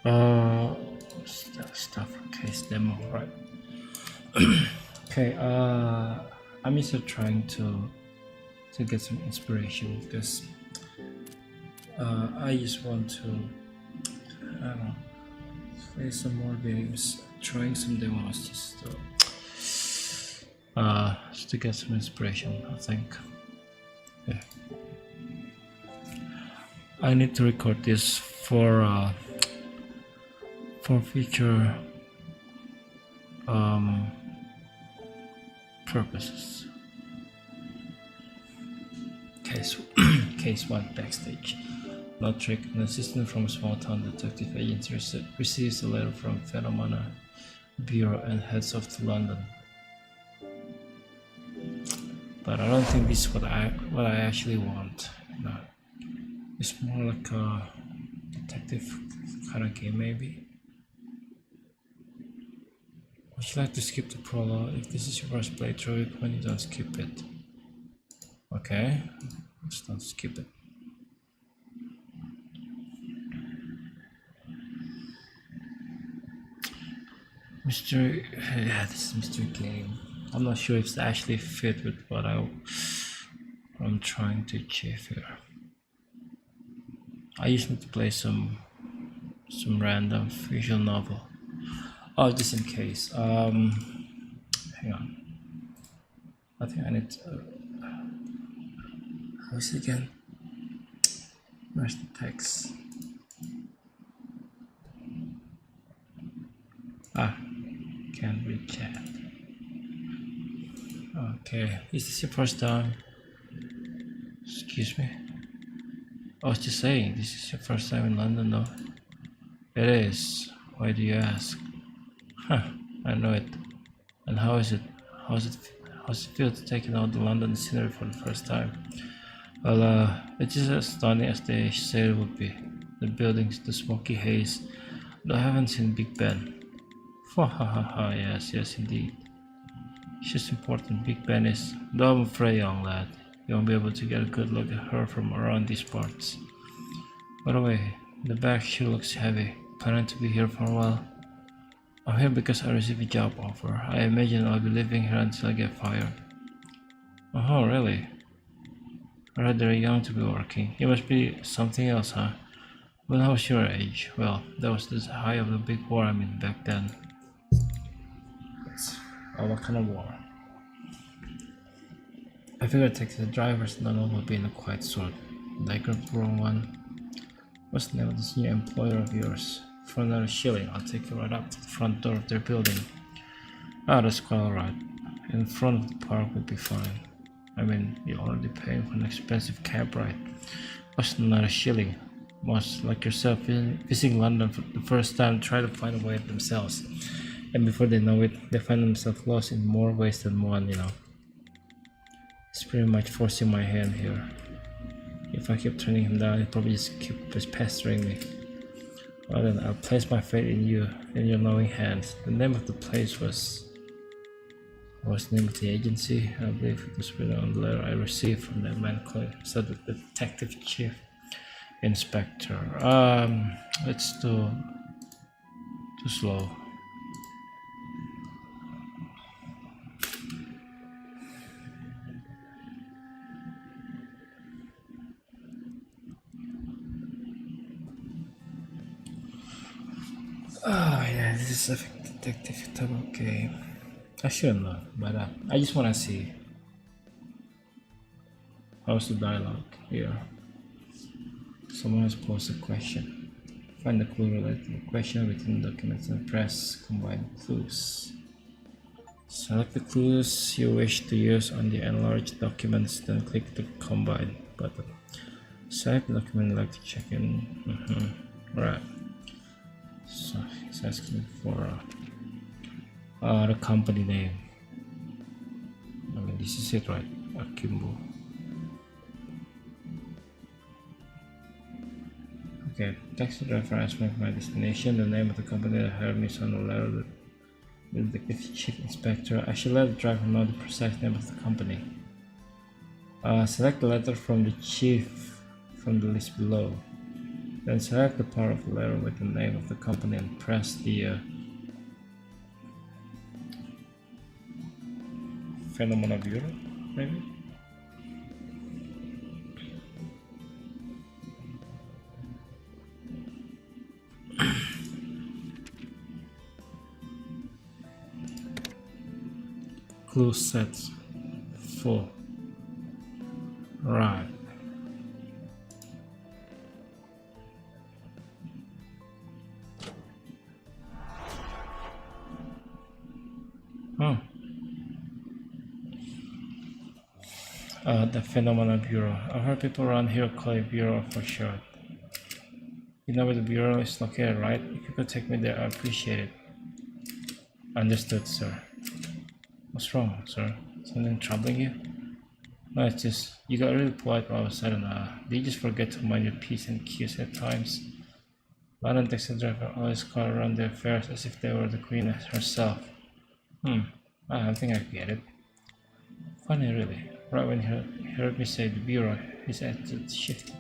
Uh, stuff case demo, right? Okay. I'm just trying to get some inspiration because I just want to I don't know, play some more games, trying some demos just to get some inspiration. I think. Yeah. I need to record this for future um, purposes. Case Case 1 backstage. Not trick. An assistant from a small town detective agency receives a letter from Phenomena Bureau and heads off to London. But I don't think this is what I actually want. No, it's more like a detective kind of game, maybe. Would you like to skip the prologue? If this is your first playthrough, when you don't skip it. Okay, let's not skip it. Mystery, yeah, this is mystery game. I'm not sure if it's actually fit with what I'm trying to achieve here. I just need to play some random visual novel. Oh, just in case. Hang on. I think I need to. How is it again? Where's the text? Ah, can't read chat. Okay, is this your first time? Excuse me. I was just saying, this is your first time in London, no? It is. Why do you ask? Huh, I know it. And how is it? How's it feel to take in all the London scenery for the first time? Well, it's just as stunning as they say it would be. The buildings, the smoky haze. Though I haven't seen Big Ben. Ha ha ha ha, yes indeed. It's just important. Big Ben is. Though I'm afraid, young lad, you won't be able to get a good look at her from around these parts. By the way, the bag sure looks heavy. Planning to be here for a while? I'm here because I received a job offer. I imagine I'll be living here until I get fired. Oh, really? Rather young to be working. You must be something else, huh? Well, how's your age? Well, that was the height of the big war I mean back then. What kind of war? I figured taxi drivers not all would be in a quiet sort. Did I grab the wrong one? What's the name of this new employer of yours? For another shilling, I'll take you right up to the front door of their building. Ah, that's quite alright. In front of the park would be fine. I mean, you're already paying for an expensive cab ride. What's another shilling? Much like yourself visiting London for the first time, try to find a way themselves. And before they know it, they find themselves lost in more ways than one, you know. It's pretty much forcing my hand here. If I keep turning him down, he'll probably just keep pestering me. Well then, I'll place my faith in you, in your knowing hands. The name of the place was the name of the agency. I believe it was written on the letter I received from that man calling himself the detective chief inspector. It's too slow. Oh yeah, this is a detective type of game. I shouldn't know, but I just want to see how's the dialogue here. Someone has posed a question. Find the clue related to the question within the documents and press combine clues. Select the clues you wish to use on the enlarged documents, then click the combine button. Select the document you'd like to check in. Right. So it's asking for the company name. I mean, this is it, right? Akimbo. Okay, taxi driver asked me for my destination. The name of the company that hired me is on the letter. The chief inspector. I should let the driver know the precise name of the company. Select the letter from the chief from the list below. Then select the part of the letter with the name of the company and press the Phenomena Bureau, maybe? Clue set full. Right. Oh. The Phenomena Bureau. I've heard people around here call it Bureau for short. You know where the Bureau is located, right? If you could take me there, I appreciate it. Understood, sir. What's wrong, sir? Something troubling you? No, it's just, you got really polite all of a sudden. Do you just forget to mind your P's and Q's at times? London taxi driver always call around their fares as if they were the queen herself. I think I get it. Funny, really. Right when he heard me say the Bureau, his attitude shifted.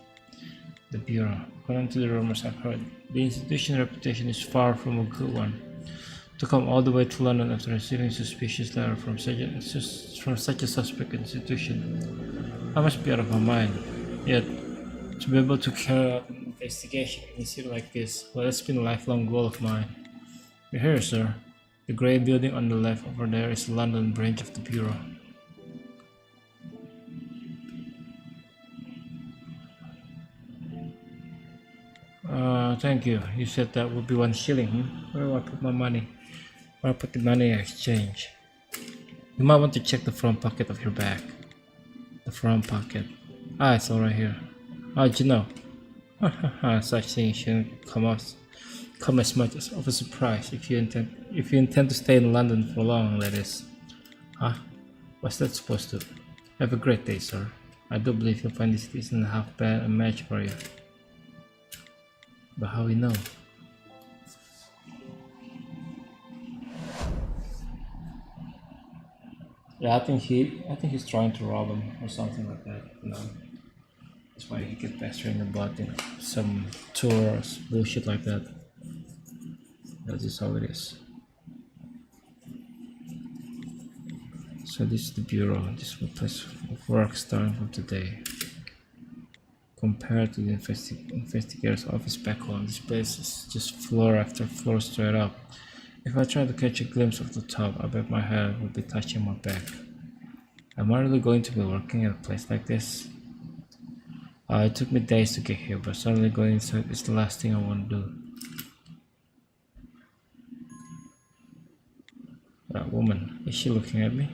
The Bureau. According to the rumors I've heard, the institution's reputation is far from a good one. To come all the way to London after receiving a suspicious letter from such a suspect institution, I must be out of my mind. Yet, to be able to carry out an investigation in a city like this, well, that's been a lifelong goal of mine. You're here, sir. The grey building on the left over there is the London branch of the Bureau. Thank you. You said that would be 1 shilling, Where do I put my money? Where I put the money in exchange? You might want to check the front pocket of your bag. The front pocket. It's all right here. How'd you know? Such things shouldn't come as much as of a surprise if you intend to stay in London for long, that is. Huh? What's that supposed to? Have a great day, sir. I do believe you'll find this isn't half bad a match for you. But how we know? Yeah, I think he's trying to rob him or something like that. That's why he kept pestering about some tours bullshit like that. That is how it is. So this is the Bureau. This is the place of work starting from today. Compared to the investigator's office back home, this place is just floor after floor straight up. If I try to catch a glimpse of the top, I bet my head would be touching my back. Am I really going to be working at a place like this? It took me days to get here, but suddenly going inside is the last thing I want to do. That woman, is she looking at me?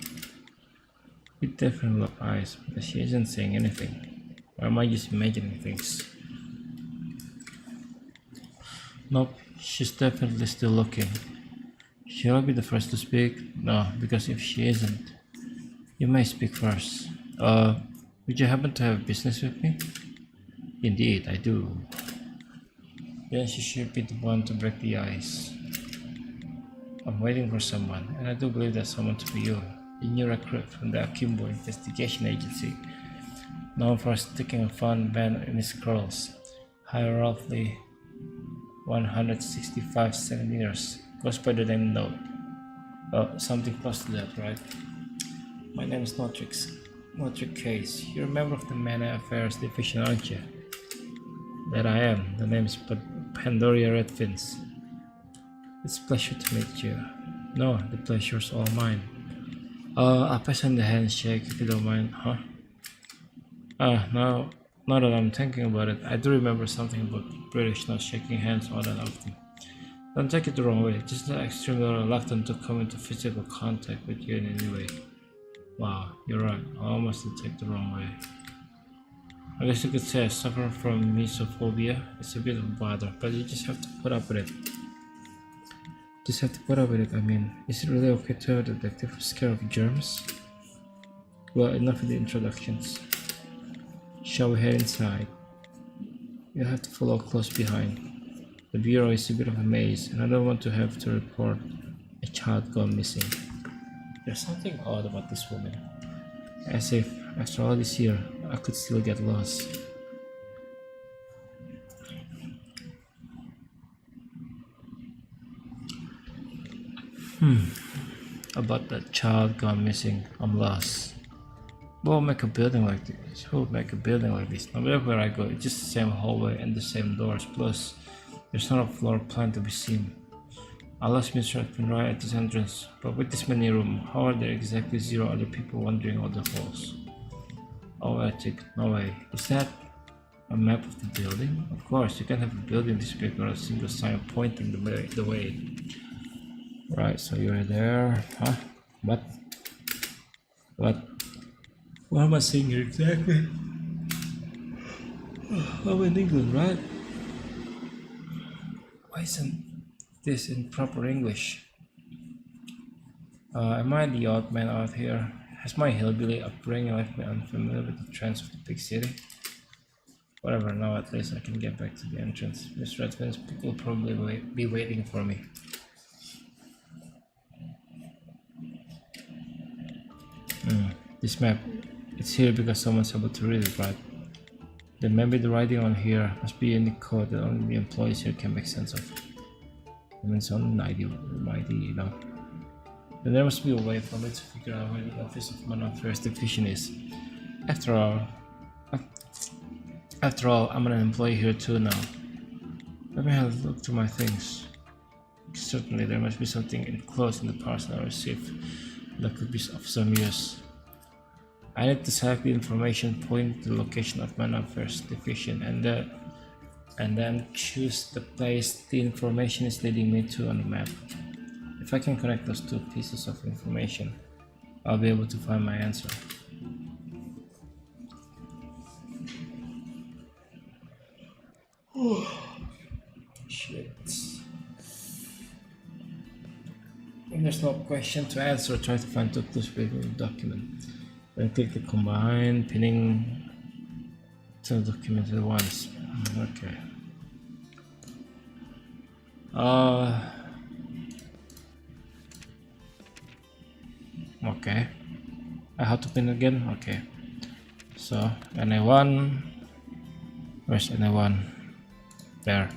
It definitely locked eyes, but she isn't saying anything. Or am I just imagining things? Nope, she's definitely still looking. Should I be the first to speak? No, because if she isn't, you may speak first. Would you happen to have business with me? Indeed, I do. Then she should be the one to break the ice. I'm waiting for someone, and I do believe that someone to be you, the new recruit from the Akimbo Investigation Agency, known for sticking a fun band in his curls, high roughly 165 centimeters, goes by the name Note. Something close to that, right? My name is Notric Case. You're a member of the Mana Affairs Division, aren't you? That I am. The name is Pandoria Redfins. It's a pleasure to meet you. No, the pleasure's all mine. I'll pass on the handshake if you don't mind, huh? Now that I'm thinking about it, I do remember something about British not shaking hands all that often. Don't take it the wrong way, just not extremely reluctant to come into physical contact with you in any way. Wow, you're right, I almost did take the wrong way. I guess you could say I suffer from mesophobia. It's a bit of a bother, but you just have to put up with it. I mean, is it really okay to have a detective who's scared of germs? Well, enough of the introductions. Shall we head inside? You'll have to follow close behind. The Bureau is a bit of a maze, and I don't want to have to report a child gone missing. There's something odd about this woman. As if, after all this year, I could still get lost. About that child gone missing. I'm lost. Who will make a building like this? Who will make a building like this? No matter where I go, it's just the same hallway and the same doors. Plus, there's not a floor plan to be seen. I lost Mr. Edwin right at this entrance, but with this many rooms, how are there exactly 0 other people wandering all the halls? Oh, I think no way. Is that a map of the building? Of course, you can't have a building this big without a single sign pointing the way. Right, so you're there. Huh? What? What? What am I saying here exactly? I'm in England, right? Why isn't this in proper English? Am I the odd man out here? Has my hillbilly upbringing left me unfamiliar with the trends of the big city? Whatever, now at least I can get back to the entrance. Mr. Redfield's people will probably be waiting for me. This map, it's here because someone's able to read it, right? Then maybe the writing on here must be a unique code that only the employees here can make sense of. I mean, it's on ID, you know. Then there must be a way for me to figure out where the office of my affairs division is. After all, I'm an employee here too now. Let me have a look through my things. Certainly, there must be something enclosed in the parcel I received that could be of some use. I need to select the information pointing to the location of my affairs division and then choose the place the information is leading me to on the map. If I can connect those two pieces of information, I'll be able to find my answer. Shit. When there's no question to answer, try to find two clues within the document. Then click the combine, pinning two documents at once. Okay. Okay. I have to pin again? Okay. So, NA1. Where's NA1? There.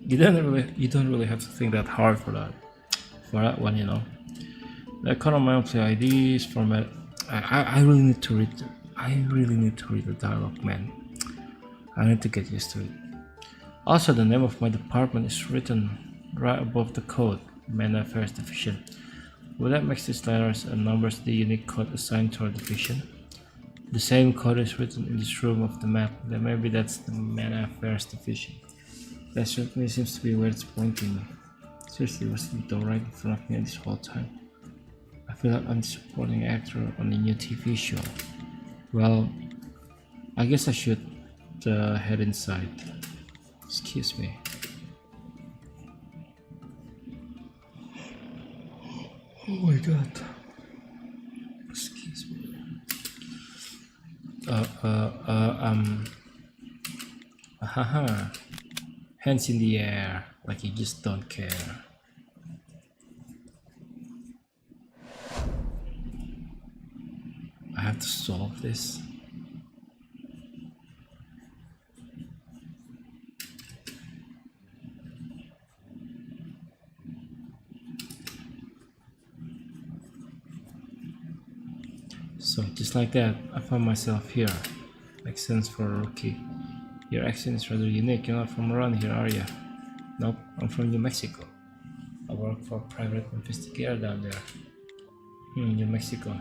You don't really have to think that hard for that one, you know. The account of my employee ID is format. I really need to read. I really need to read the dialogue, man. I need to get used to it. Also, the name of my department is written right above the code, Man Affairs Division. Will that make these letters and numbers the unique code assigned to our division? The same code is written in this room of the map. Then maybe that's the Man Affairs Division. That certainly seems to be where it's pointing me. Seriously, was the door right in front of me this whole time? I feel like I'm a supporting actor on a new TV show. Well, I guess I should head inside. Excuse me. Oh my god. Excuse me. Haha. Hands in the air, like you just don't care. I have to solve this. So just like that, I found myself here. Makes sense for a rookie. Your accent is rather unique. You're not from around here, are you? Nope, I'm from New Mexico. I work for a private investigator down there. New Mexico.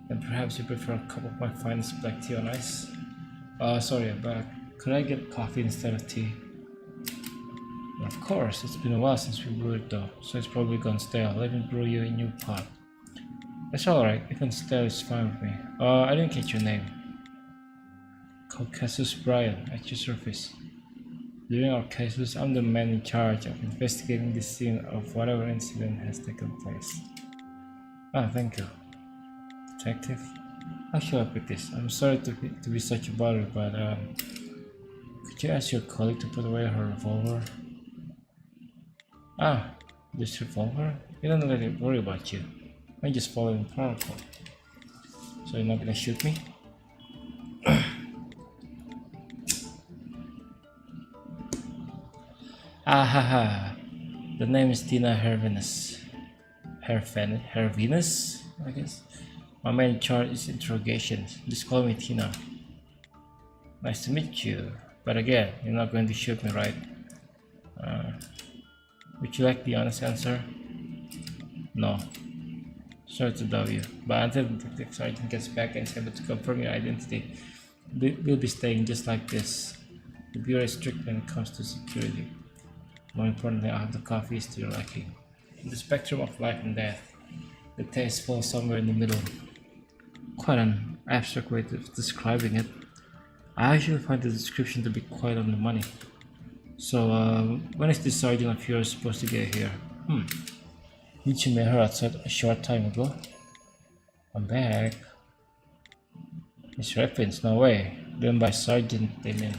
And perhaps you prefer a cup of my finest black tea on ice? Sorry, but could I get coffee instead of tea? Well, of course, it's been a while since we brewed though, so it's probably gone stale. Let me brew you a new pot. That's alright, even stale is fine with me. I didn't catch your name. Caucasus Brian, at your service. During our cases, I'm the man in charge of investigating the scene of whatever incident has taken place. Ah, thank you. Detective? I'll help with this. I'm sorry to be such a bother, but could you ask your colleague to put away her revolver? Ah, this revolver? You don't let it worry about you. I'm just following protocol. So you're not gonna shoot me? Ah ha ha. The name is Tina Hervinus. Hervinus, I guess. My main charge is interrogations. Just call me Tina. Nice to meet you. But again, you're not going to shoot me, right? Would you like the honest answer? No. Sorry to doubt you, but until the detective sergeant gets back and is able to confirm your identity, we'll be staying just like this. The bureau is strict when it comes to security. More importantly, I have the coffees to your liking. In the spectrum of life and death, the taste falls somewhere in the middle. Quite an abstract way of describing it. I actually find the description to be quite on the money. So, when is this sergeant of yours supposed to get here? Did you meet her outside a short time ago? I'm back. Miss Reference, no way. Then by sergeant, they mean.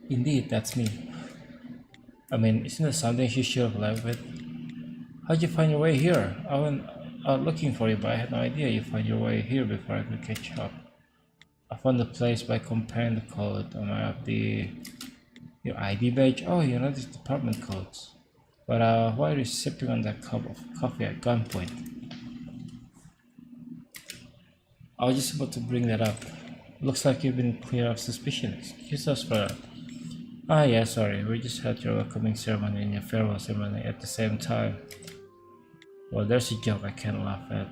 Indeed, that's me. I mean, isn't that something she should have left with? How'd you find your way here? I went out looking for you, but I had no idea you'd find your way here before I could catch up. I found the place by comparing the code. Am I of your ID badge? Oh, you know these department codes. But why are you sipping on that cup of coffee at gunpoint? I was just about to bring that up. Looks like you've been cleared of suspicion. Excuse us for that. Ah yeah, sorry. We just had your welcoming ceremony and your farewell ceremony at the same time. Well, there's a joke I can't laugh at.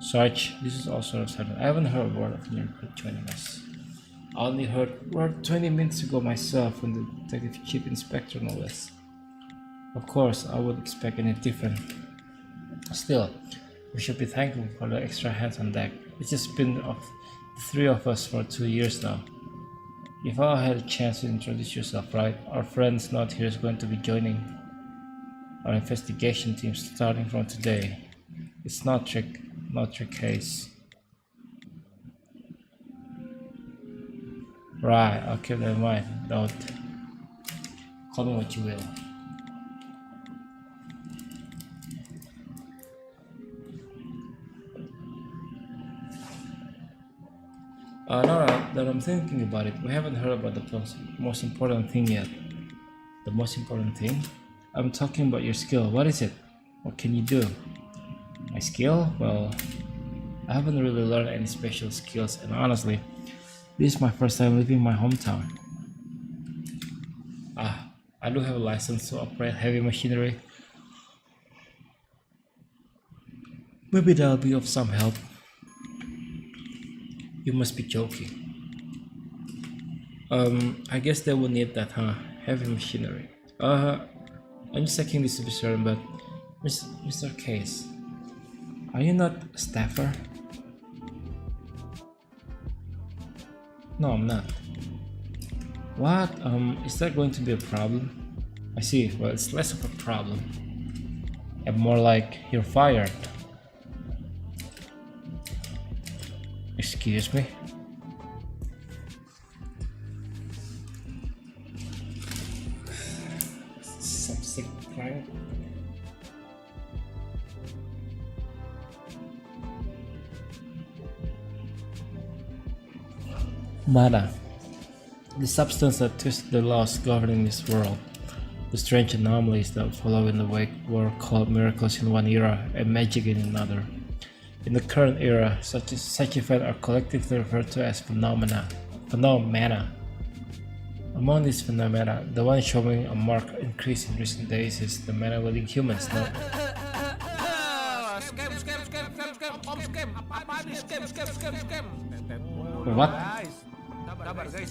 Sarge, this is all sort of sudden. I haven't heard a word of new recruit joining us. I only heard word 20 minutes ago myself from the Detective Chief Inspector, no less. Of course, I would expect any different. Still, we should be thankful for the extra hands on deck. It's just been of the three of us for 2 years now. If I had a chance to introduce yourself, right? Our friend's not here is going to be joining our investigation team starting from today. It's not your case. Right, I'll keep that in mind. Don't call me what you will. Now that I'm thinking about it, we haven't heard about the most important thing yet. The most important thing? I'm talking about your skill. What is it? What can you do? My skill? Well, I haven't really learned any special skills, and honestly, this is my first time leaving my hometown. I do have a license to operate heavy machinery. Maybe that'll be of some help. You must be joking. I guess they will need that, huh? Heavy machinery. I'm just checking this to be certain, but Mr. Case, are you not a staffer? No, I'm not. What? Is that going to be a problem? I see. Well, it's less of a problem and more like you're fired. Excuse me? Some sick crying. Mana, the substance that twists the laws governing this world. The strange anomalies that follow in the wake were called miracles in one era and magic in another. In the current era, such events are collectively referred to as phenomena. Among these phenomena, the one showing a marked increase in recent days is the mana-wielding humans. What?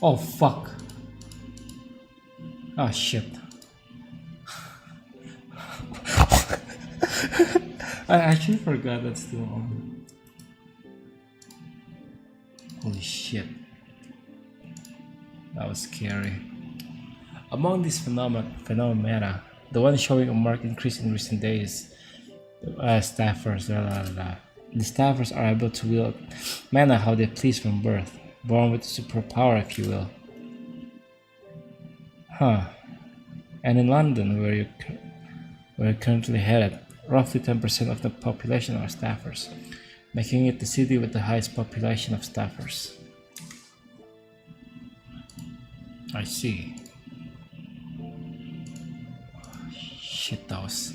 Oh fuck. Oh shit. I actually forgot that's still on. Holy shit. That was scary. Among these phenomena, the one showing a marked increase in recent days, staffers. The staffers are able to wield mana how they please from birth, born with a superpower, if you will. Huh. And in London, where you're currently headed, roughly 10% of the population are staffers, making it the city with the highest population of staffers. I see. Shit, that was...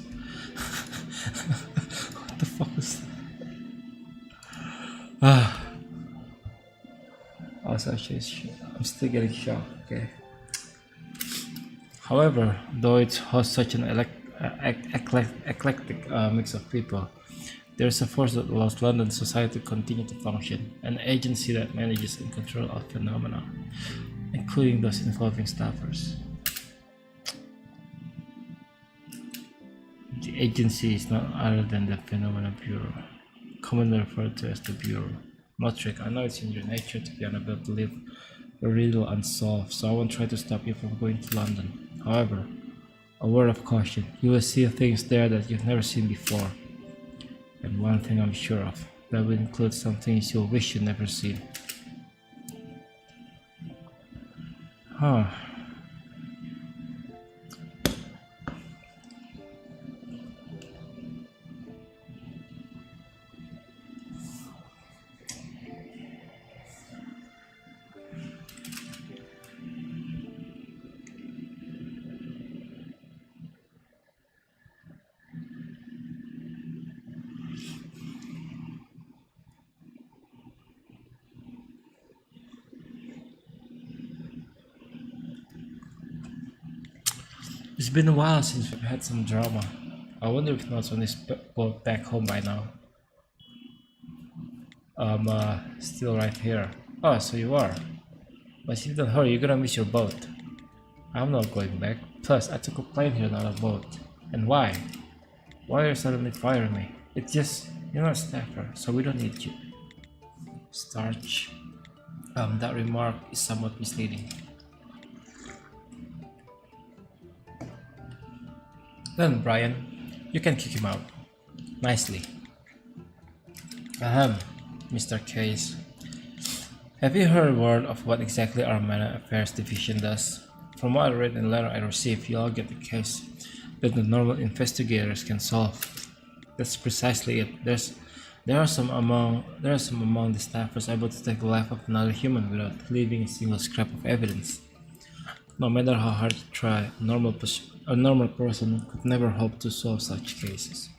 what the fuck was that? Also, I'm still getting shocked, okay? However, though it hosts such an eclectic mix of people, there is a force that allows London society to continue to function, an agency that manages and controls all phenomena, including those involving staffers. The agency is none other than the Phenomena Bureau, commonly referred to as the Bureau. Motric, I know it's in your nature to be unable to leave a riddle unsolved, so I won't try to stop you from going to London. However, a word of caution, you will see things there that you've never seen before. And one thing I'm sure of, that will include some things you'll wish you'd never seen. Huh. It's been a while since we've had some drama. I wonder if Notes on this boat back home by now. I'm still right here. Oh, so you are. But if you don't hurry, you're gonna miss your boat. I'm not going back. Plus, I took a plane here, not a boat. And why? Why are you suddenly firing me? It's just, you're not a staffer, so we don't need you. Starch. That remark is somewhat misleading. Then, Brian, you can kick him out. Nicely. Ahem, Mr. Case. Have you heard word of what exactly our Manor Affairs Division does? From what I read in the letter I received, you all get the case that the normal investigators can solve. That's precisely it. There are some among the staffers able to take the life of another human without leaving a single scrap of evidence. No matter how hard you try, a normal person could never hope to solve such cases.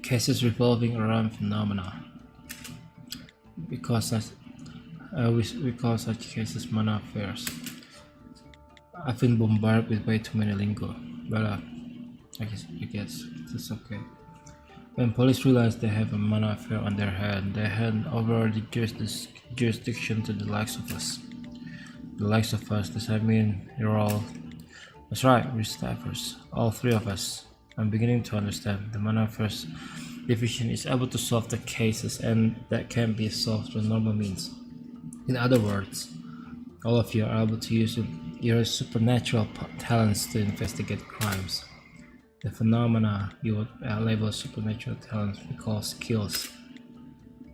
Cases revolving around phenomena. We call such cases Manor Affairs. I've been bombarded with way too many lingo, but I guess it's okay. When police realize they have a Manor Affair on their hand, they hand over the jurisdiction to the likes of us. The likes of us, does that mean you're all... That's right, we're staffers, all three of us. I'm beginning to understand. The Manor Affairs Division is able to solve the cases, and that can be solved through normal means. In other words, all of you are able to use your supernatural talents to investigate crimes. The phenomena you would label supernatural talents we call skills.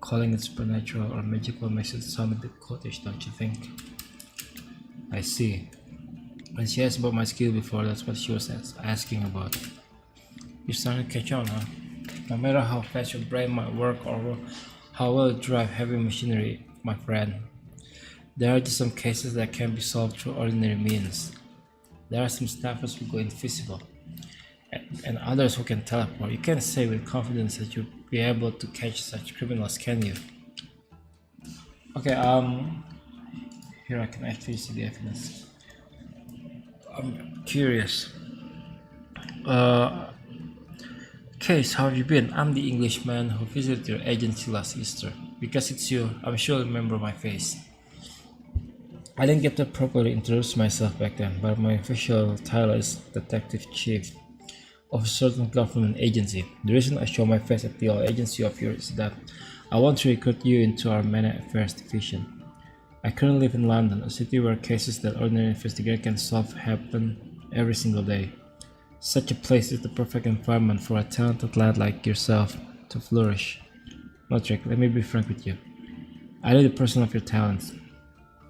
Calling it supernatural or magical makes it sound a bit cultish, don't you think? I see. When she asked about my skill before, that's what she was asking about. You're starting to catch on, huh? No matter how fast your brain might work or how well you drive heavy machinery, my friend, there are just some cases that can be solved through ordinary means. There are some staffers who go invisible, and others who can teleport. You can't say with confidence that you'll be able to catch such criminals, can you? Okay, here I can actually see the evidence. I'm curious. Case, how have you been? I'm the Englishman who visited your agency last Easter. Because it's you, I'm sure you'll remember my face. I didn't get to properly introduce myself back then, but my official title is Detective Chief of a certain government agency. The reason I show my face at the old agency of yours is that I want to recruit you into our Manor Affairs Division. I currently live in London, a city where cases that ordinary investigators can solve happen every single day. Such a place is the perfect environment for a talented lad like yourself to flourish. Modric, let me be frank with you. I need a person of your talents.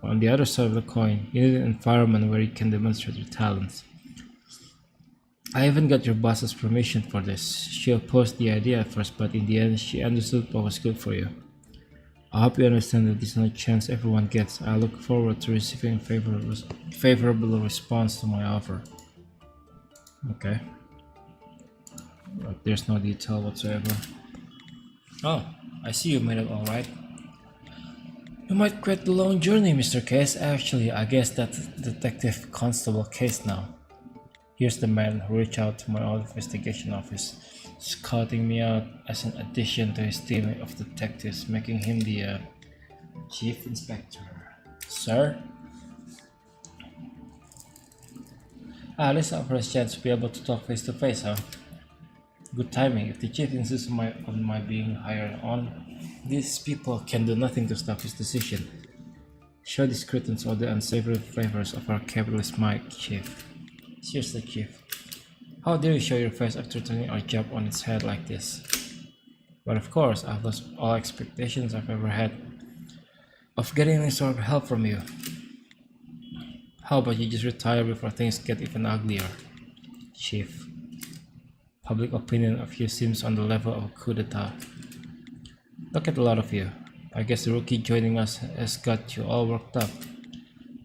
On the other side of the coin, you need an environment where you can demonstrate your talents. I even got your boss's permission for this. She opposed the idea at first, but in the end, she understood what was good for you. I hope you understand that this is not a chance everyone gets. I look forward to receiving a favorable response to my offer. Okay. But there's no detail whatsoever. Oh, I see you made it alright. You might quit the long journey, Mr. Case. Actually, I guess that's Detective Constable Case now. Here's the man who reached out to my old investigation office, scouting me out as an addition to his team of detectives, making him the chief inspector. Sir? At least I offer a chance to be able to talk face to face, huh? Good timing. If the chief insists on my being hired on, these people can do nothing to stop his decision. Show these cretins all the unsavory flavors of our capitalist might, Chief. Seriously, Chief. How dare you show your face after turning our job on its head like this? But of course, I've lost all expectations I've ever had of getting any sort of help from you. How about you just retire before things get even uglier, Chief? Public opinion of you seems on the level of a coup d'etat. Look at a lot of you. I guess the rookie joining us has got you all worked up.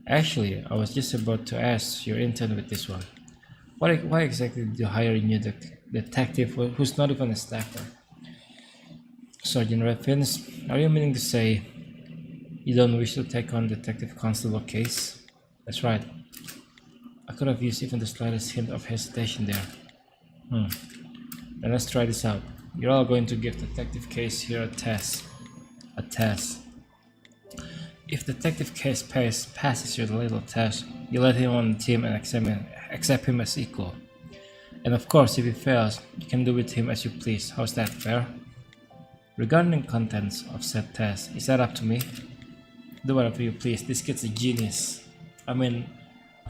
Actually, I was just about to ask your intent with this one. Why exactly did you hire a new detective who's not even a staffer? Sergeant Raffins, are you meaning to say you don't wish to take on Detective Constable Case? That's right. I could have used even the slightest hint of hesitation there. Then let's try this out. You're all going to give Detective Case here a test. A test. If Detective Case passes your little test, you let him on the team and accept him as equal. And of course, if he fails, you can do with him as you please. How's that, fair? Regarding the contents of said test, is that up to me? Do whatever you please. This kid's a genius. I mean,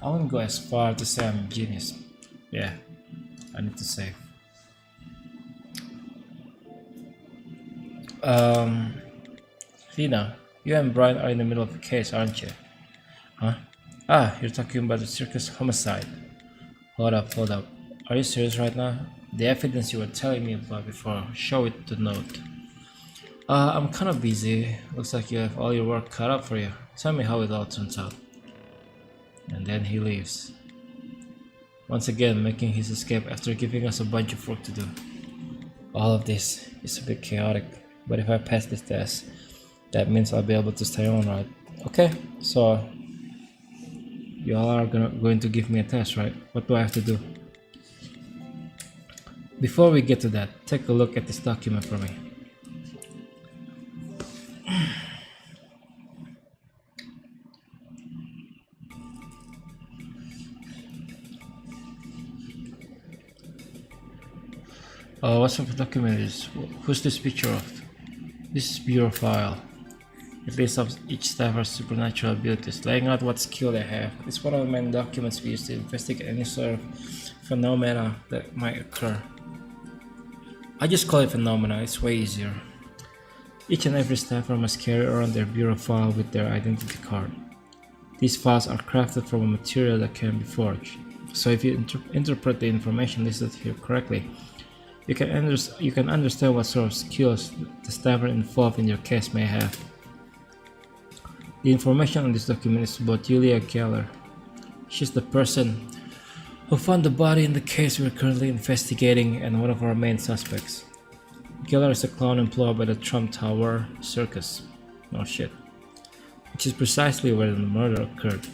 I wouldn't go as far to say I'm a genius. Yeah, I need to save. Lena, you and Brian are in the middle of a case, aren't you? Huh? Ah, you're talking about the circus homicide. Hold up. Are you serious right now? The evidence you were telling me about before, show it to note. I'm kinda busy. Looks like you have all your work cut out for you. Tell me how it all turns out. And then he leaves. Once again, making his escape after giving us a bunch of work to do. All of this is a bit chaotic, but if I pass this test, that means I'll be able to stay on, right? Okay, so you all are going to give me a test, right? What do I have to do? Before we get to that, take a look at this document for me. What sort of document is? Who's this picture of? This is bureau file. It lists of each staffer's supernatural abilities, laying out what skill they have. It's one of the main documents we use to investigate any sort of phenomena that might occur. I just call it phenomena, it's way easier. Each and every staffer must carry around their bureau file with their identity card. These files are crafted from a material that can be forged. So if you interpret the information listed here correctly, you can understand what sort of skills the staffer involved in your case may have. The information on this document is about Julia Geller. She's the person who found the body in the case we're currently investigating and one of our main suspects. Geller is a clown employed by the Trump Tower Circus. Oh shit. Which is precisely where the murder occurred.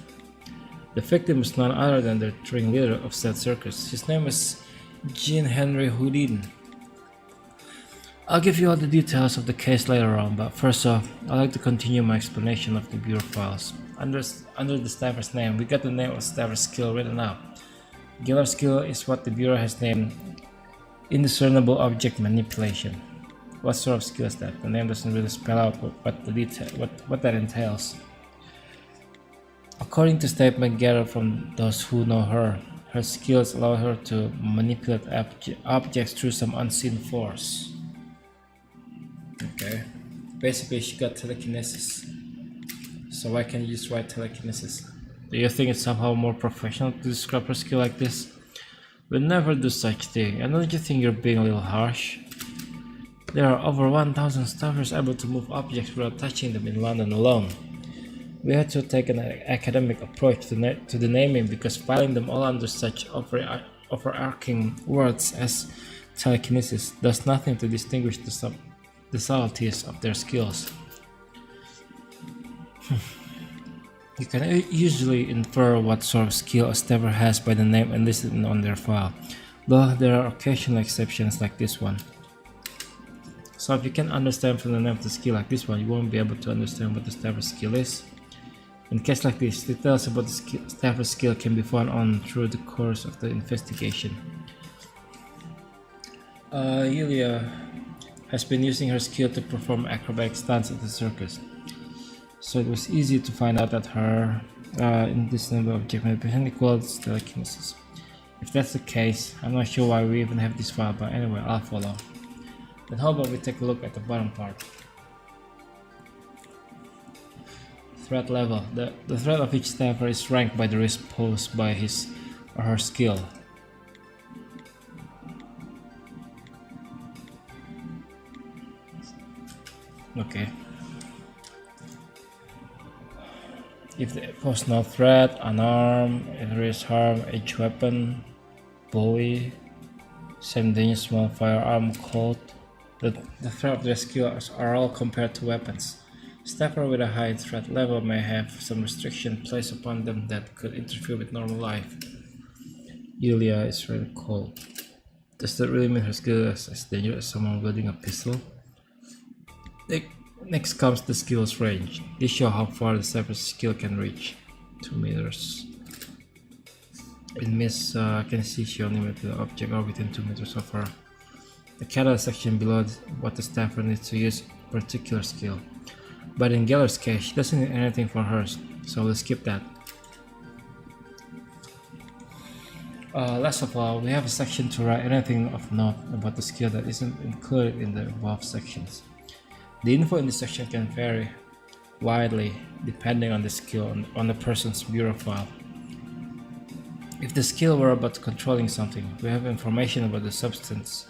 The victim is none other than the ringleader of said circus. His name is Jean Henry Houdin. I'll give you all the details of the case later on, but first off, I'd like to continue my explanation of the bureau files. Under the staffer's name, we got the name of staffer's skill written out. Geller's skill is what the bureau has named indiscernible object manipulation. What sort of skill is that? The name doesn't really spell out what that entails. According to statement gathered from those who know her, her skills allow her to manipulate objects through some unseen force. Okay. Basically, she got telekinesis. So why can't you just write telekinesis? Do you think it's somehow more professional to describe her skill like this? We'll never do such thing, and don't you think you're being a little harsh? There are over 1,000 staffers able to move objects without touching them in London alone. We had to take an academic approach to the naming because filing them all under such overarching words as telekinesis does nothing to distinguish the subtleties of their skills. You can usually infer what sort of skill a staffer has by the name enlisted on their file, though there are occasional exceptions like this one. So if you can understand from the name of the skill like this one, you won't be able to understand what the staffer's skill is. In cases like this, details about the staffer's skill can be found on through the course of the investigation. Yulia has been using her skill to perform acrobatic stunts at the circus, so it was easy to find out that her in this number object manipulation equals telekinesis. If that's the case, I'm not sure why we even have this file, but anyway, I'll follow. Then how about we take a look at the bottom part? Threat level. The threat of each staffer is ranked by the risk posed by his or her skill. Okay. If they pose no threat, unarmed, increased harm, edge weapon, buoy, 7 dangerous small firearm, cold. The threat of their skills are all compared to weapons. Staffer with a high threat level may have some restriction placed upon them that could interfere with normal life. Yulia is really cold. Does that really mean her skill is as dangerous as someone wielding a pistol? Next comes the skill's range. This shows how far the staffer's skill can reach. 2 meters. In Miss can see she only met the object or within 2 meters of her. The catalyst section below what the staffer needs to use a particular skill. But in Geller's case, she doesn't need anything for hers, so we'll skip that. Last of all, we have a section to write anything of note about the skill that isn't included in the above sections. The info in this section can vary widely depending on the skill on the person's bureau file. If the skill were about controlling something, we have information about the substance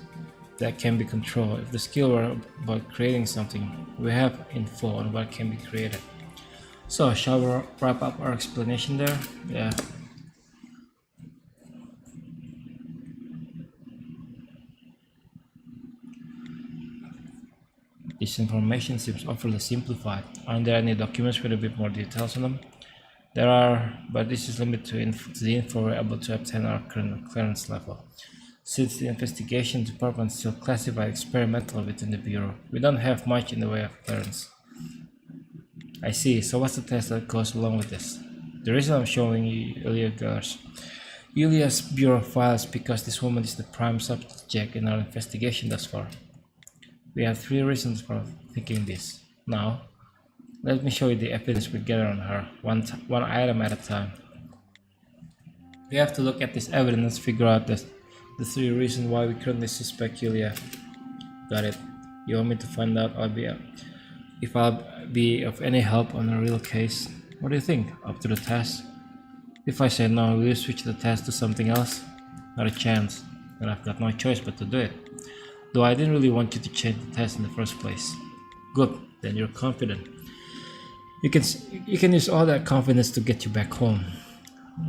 that can be controlled. If the skill were about creating something, we have info on what can be created. So, shall we wrap up our explanation there? Yeah. This information seems awfully simplified. Aren't there any documents with a bit more details on them? There are, but this is limited to the info we're able to obtain our current clearance level. Since the investigation department is still classified experimental within the Bureau, we don't have much in the way of clearance. I see, so what's the test that goes along with this? The reason I'm showing you Yulia's Bureau files because this woman is the prime subject in our investigation thus far. We have 3 reasons for thinking this. Now, let me show you the evidence we gather on her, one item at a time. We have to look at this evidence and figure out the 3 reasons why we currently suspect Yulia. Got it. You want me to find out if I'll be of any help on a real case? What do you think? Up to the test? If I say no, will you switch the test to something else? Not a chance. Then I've got no choice but to do it. Though I didn't really want you to change the test in the first place. Good, then you're confident. You can use all that confidence to get you back home.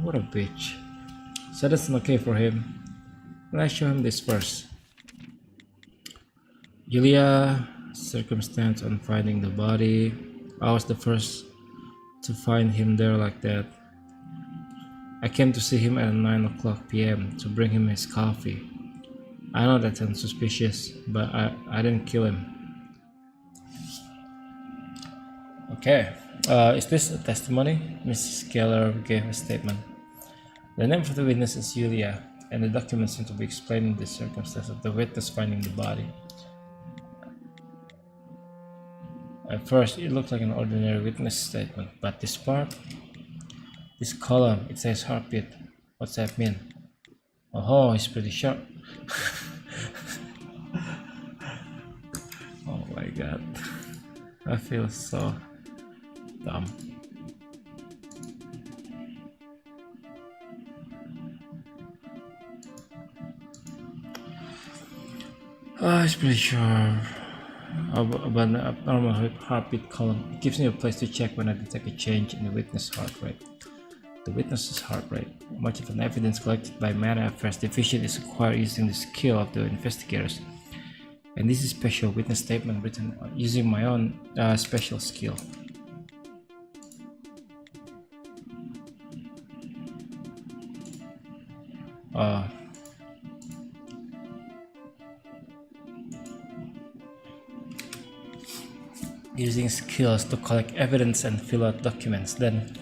What a bitch. So that's not okay for him. Let's show him this first. Yulia, circumstance on finding the body. I was the first to find him there like that. I came to see him at 9:00 p.m. to bring him his coffee. I know that sounds suspicious, but I didn't kill him. Okay, is this a testimony? Mrs. Keller gave a statement. The name of the witness is Yulia, and the documents seem to be explaining the circumstance of the witness finding the body. At first, it looked like an ordinary witness statement, but this part, this column, it says heartbeat. What's that mean? Oh, it's pretty sharp. Oh my god. I feel so dumb. It's pretty sure about an abnormal heartbeat column. It gives me a place to check when I detect a change in the witness heart rate. The witness's heart rate. Much of an evidence collected by Mana Affairs Division is acquired using the skill of the investigators. And this is a special witness statement written using my own special skill. Using skills to collect evidence and fill out documents. Then,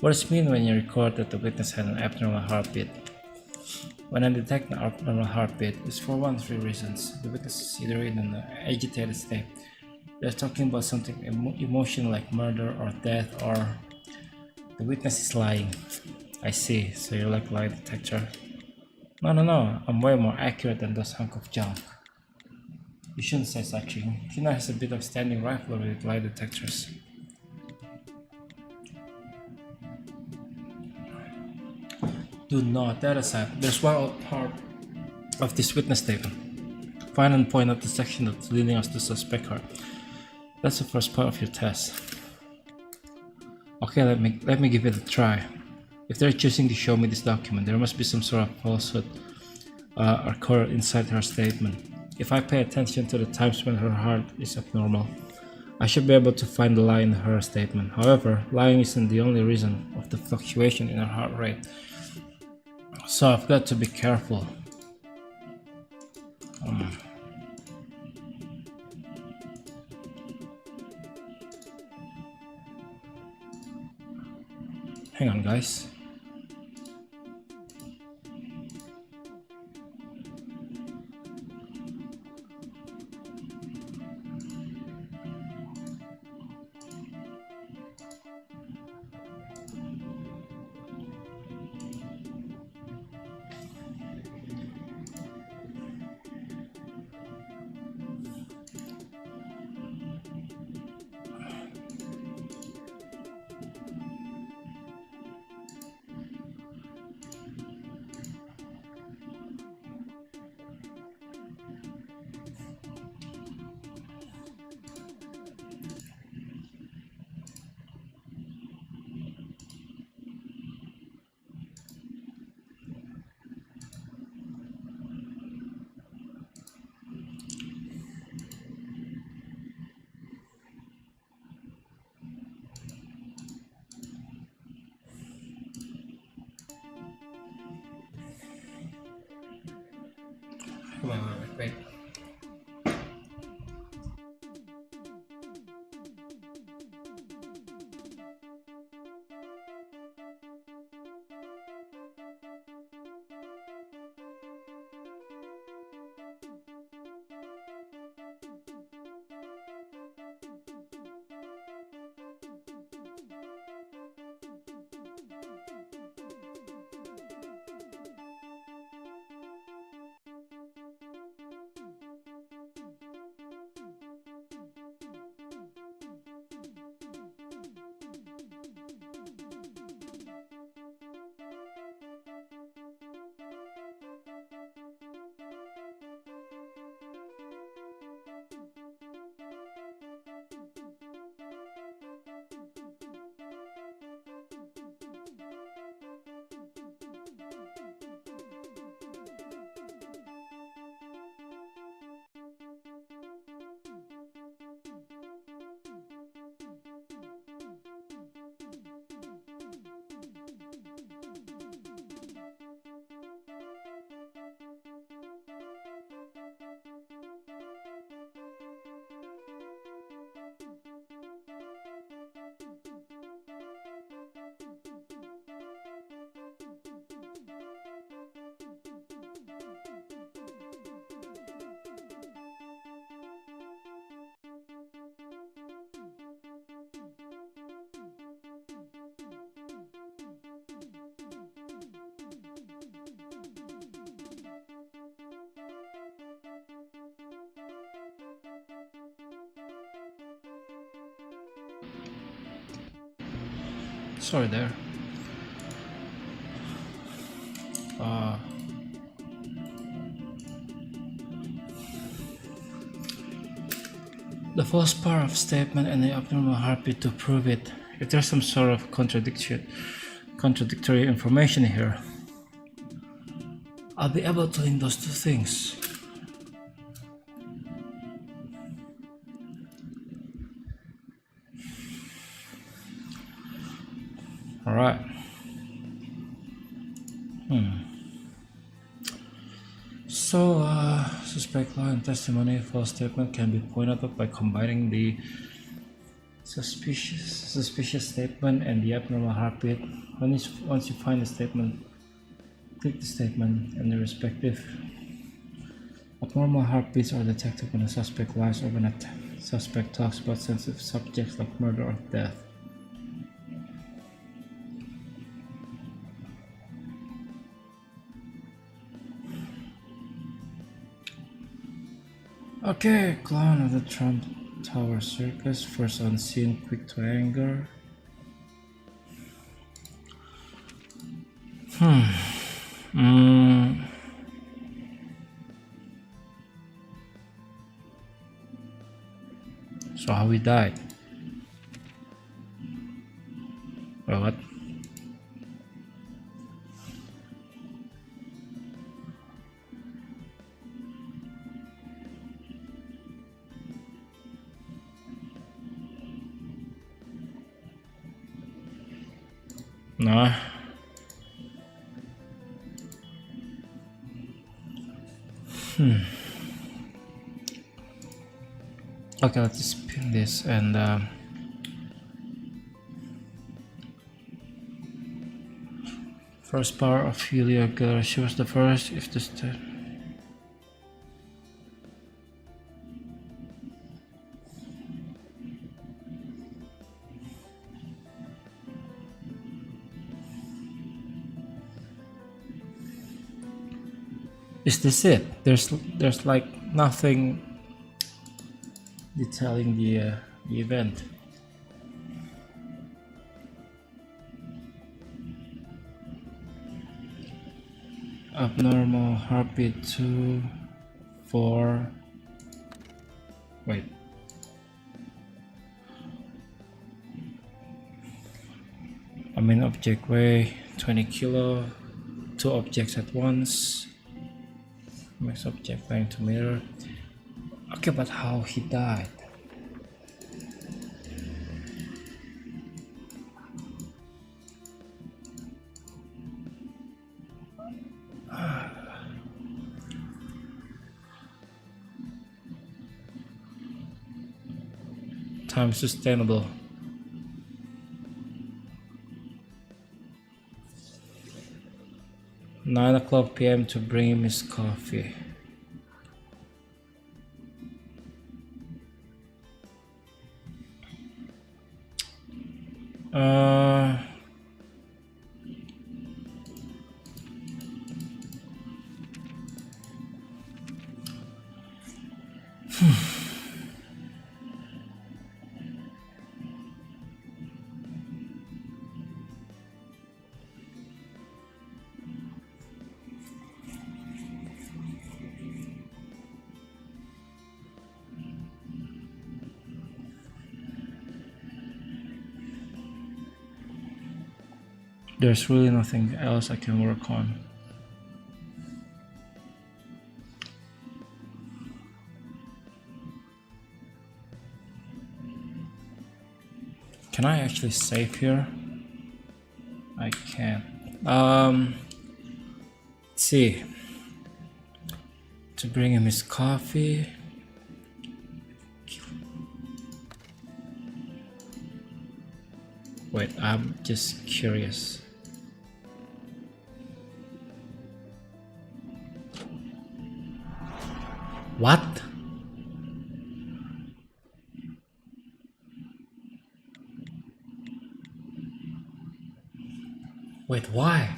what does it mean when you record that the witness had an abnormal heartbeat? When I detect an abnormal heartbeat, it's for one of three reasons. The witness is either in an agitated state, they're talking about something emotional like murder or death, or the witness is lying. I see, so you're like a lie detector. No, I'm way more accurate than those hunk of junk. You shouldn't say such thing. Kina has a bit of standing rivalry with lie detectors. Do not, that aside, there's one part of this witness statement. Find and point out the section that's leading us to suspect her. That's the first part of your test. Okay, let me give it a try. If they're choosing to show me this document, there must be some sort of falsehood occurred inside her statement. If I pay attention to the times when her heart is abnormal, I should be able to find the lie in her statement. However, lying isn't the only reason of the fluctuation in her heart rate. So I've got to be careful. Hang on, guys. Wait. Sorry there. the false part of statement and the abnormal heartbeat to prove it. If there's some sort of contradictory information here, I'll be able to link those two things. All right. So, suspect lie and testimony false statement can be pointed out by combining the suspicious statement and the abnormal heartbeat. Once you find the statement, click the statement and the respective abnormal heartbeats are detected when the suspect lies or when a suspect talks about sensitive subjects like murder or death. Okay, clown of the Trump Tower Circus, first on scene, quick to anger. So how he died? Or what? No. Okay, let's just pin this and first part of Julia girl. She was the first. If this is this it? There's like nothing detailing the event. Abnormal heartbeat 2, 4. Wait. A main object weigh 20 kilo. 2 objects at once. Max object weighing 2 meter. Okay, but how he died? Time sustainable. $9 p.m. to bring him his coffee. There's really nothing else I can work on. Can I actually save here? I can't. Let's see. To bring him his coffee. Wait, I'm just curious. What? Wait, why?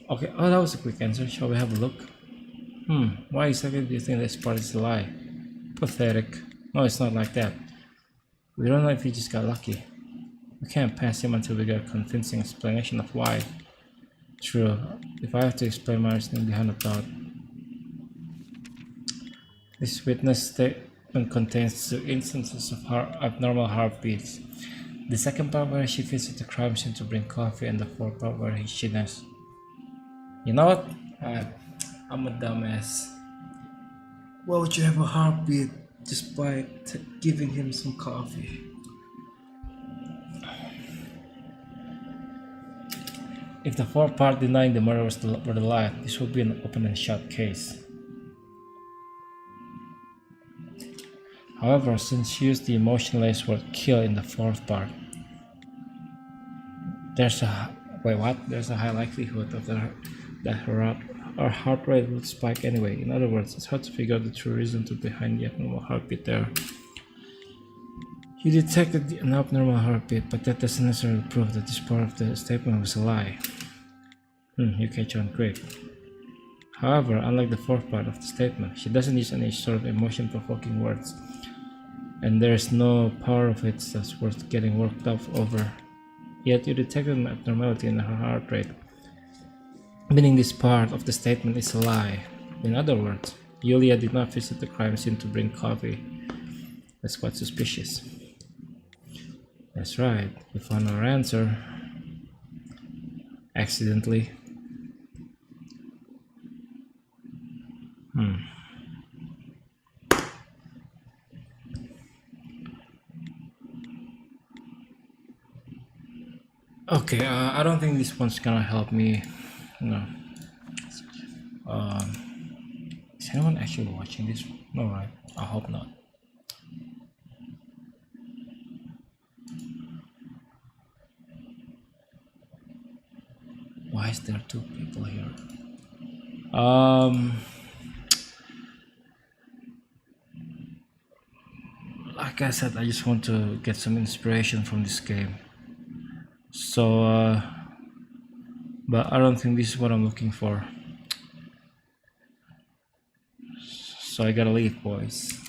Okay, oh, that was a quick answer. Shall we have a look? Why exactly do you think this part is a lie? Pathetic. No, it's not like that. We don't know if he just got lucky. We can't pass him until we get a convincing explanation of why. True, if I have to explain my reasoning behind the thought. This witness statement contains two instances of abnormal heartbeats. The second part where she visits the crime scene to bring coffee, and the fourth part where she knows. You know what? Uh, I'm a dumbass. Why would you have a heartbeat just by giving him some coffee? If the fourth part denying the murder were the lie, this would be an open and shut case. However, since she used the emotionless word kill in the fourth part, there's a There's a high likelihood of that her heart rate would spike anyway. In other words, it's hard to figure out the true reason behind the abnormal heartbeat there. You detected an abnormal heartbeat, but that doesn't necessarily prove that this part of the statement was a lie. You catch on quick. However, unlike the fourth part of the statement, she doesn't use any sort of emotion-provoking words, and there's no part of it that's worth getting worked up over. Yet you detected an abnormality in her heart rate, meaning this part of the statement is a lie. In other words, Yulia did not visit the crime scene to bring coffee. That's quite suspicious. That's right, you found our answer. Accidentally. Okay, I don't think this one's gonna help me. No. Is anyone actually watching this? No, right? I hope not. Why is there two people here? Like I said, I just want to get some inspiration from this game. So, but I don't think this is what I'm looking for. So I gotta leave, boys.